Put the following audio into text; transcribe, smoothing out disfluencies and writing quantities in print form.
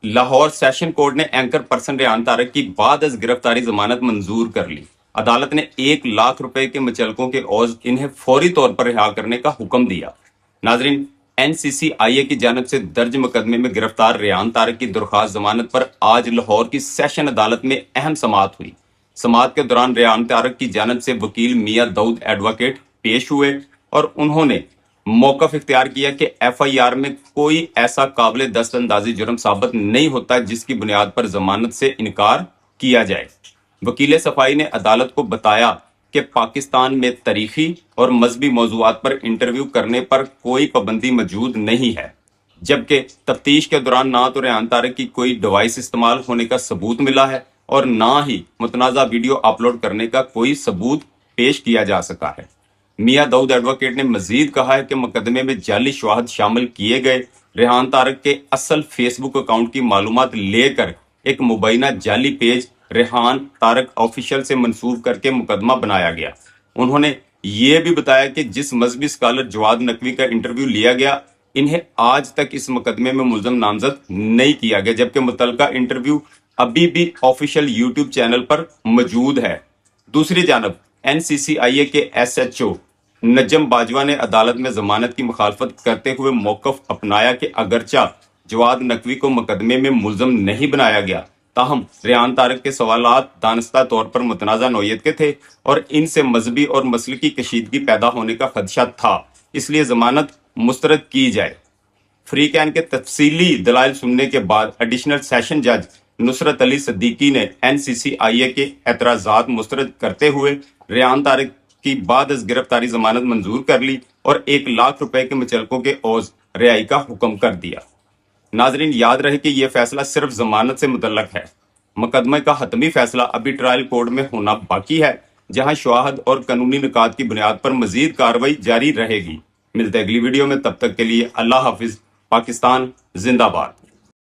Lahore session court نے anchor person Rehan Tariq کی بعد از گرفتاری ضمانت منظور کر لی۔ عدالت نے 1,00,000 روپے کے مچلکوں کے عوض انہیں فوری طور پر رہا کرنے کا حکم دیا۔ ناظرین، NCCIA کی جانب سے درج مقدمے میں گرفتار ریحان طارق کی درخواست ضمانت پر آج لاہور کی سیشن عدالت میں اہم سماعت ہوئی۔ سماعت کے دوران ریحان طارق کی جانب سے وکیل میاں داؤد ایڈوکیٹ پیش ہوئے اور انہوں نے موقف اختیار کیا کہ FIR میں کوئی ایسا قابل دست اندازی جرم ثابت نہیں ہوتا جس کی بنیاد پر ضمانت سے انکار کیا جائے۔ وکیل صفائی نے عدالت کو بتایا کہ پاکستان میں تاریخی اور مذہبی موضوعات پر انٹرویو کرنے پر کوئی پابندی موجود نہیں ہے، جبکہ تفتیش کے دوران نہ تو ریحان طارق کی کوئی ڈیوائس استعمال ہونے کا ثبوت ملا ہے اور نہ ہی متنازع ویڈیو اپلوڈ کرنے کا کوئی ثبوت پیش کیا جا سکا ہے۔ میاں داؤد ایڈوکیٹ نے مزید کہا ہے کہ مقدمے میں جعلی شواہد شامل کیے گئے۔ ریحان طارق کے اصل فیس بک اکاؤنٹ کی معلومات لے کر ایک مبینہ جعلی پیج ریحان طارق آفیشل سے منسوب کر کے مقدمہ بنایا گیا۔ انہوں نے یہ بھی بتایا کہ جس مذہبی اسکالر جواد نقوی کا انٹرویو لیا گیا، انہیں آج تک اس مقدمے میں ملزم نامزد نہیں کیا گیا، جبکہ متعلقہ انٹرویو ابھی بھی آفیشل یوٹیوب چینل پر موجود ہے۔ دوسری جانب NCCIA کے SHO نجم باجوہ نے عدالت میں ضمانت کی مخالفت کرتے ہوئے موقف اپنایا کہ اگرچہ جواد نقوی کو مقدمے میں ملزم نہیں بنایا گیا، تاہم ریحان طارق کے سوالات دانستہ طور پر متنازع نوعیت کے تھے اور ان سے مذہبی اور مسلکی کشیدگی پیدا ہونے کا خدشہ تھا، اس لیے ضمانت مسترد کی جائے۔ فریقین کے تفصیلی دلائل سننے کے بعد ایڈیشنل سیشن جج نصرت علی صدیقی نے NCCIA کے اعتراضات مسترد کرتے ہوئے ریحان طارق کی بعد از گرفتاری ضمانت منظور کر لی اور 1,00,000 روپے کے مچلکوں کے عوض رہائی کا حکم کر دیا۔ ناظرین، یاد رہے کہ یہ فیصلہ صرف ضمانت سے متعلق ہے۔ مقدمے کا حتمی فیصلہ ابھی ٹرائل کورٹ میں ہونا باقی ہے، جہاں شواہد اور قانونی نکات کی بنیاد پر مزید کارروائی جاری رہے گی۔ ملتے اگلی ویڈیو میں، تب تک کے لیے اللہ حافظ۔ پاکستان زندہ باد۔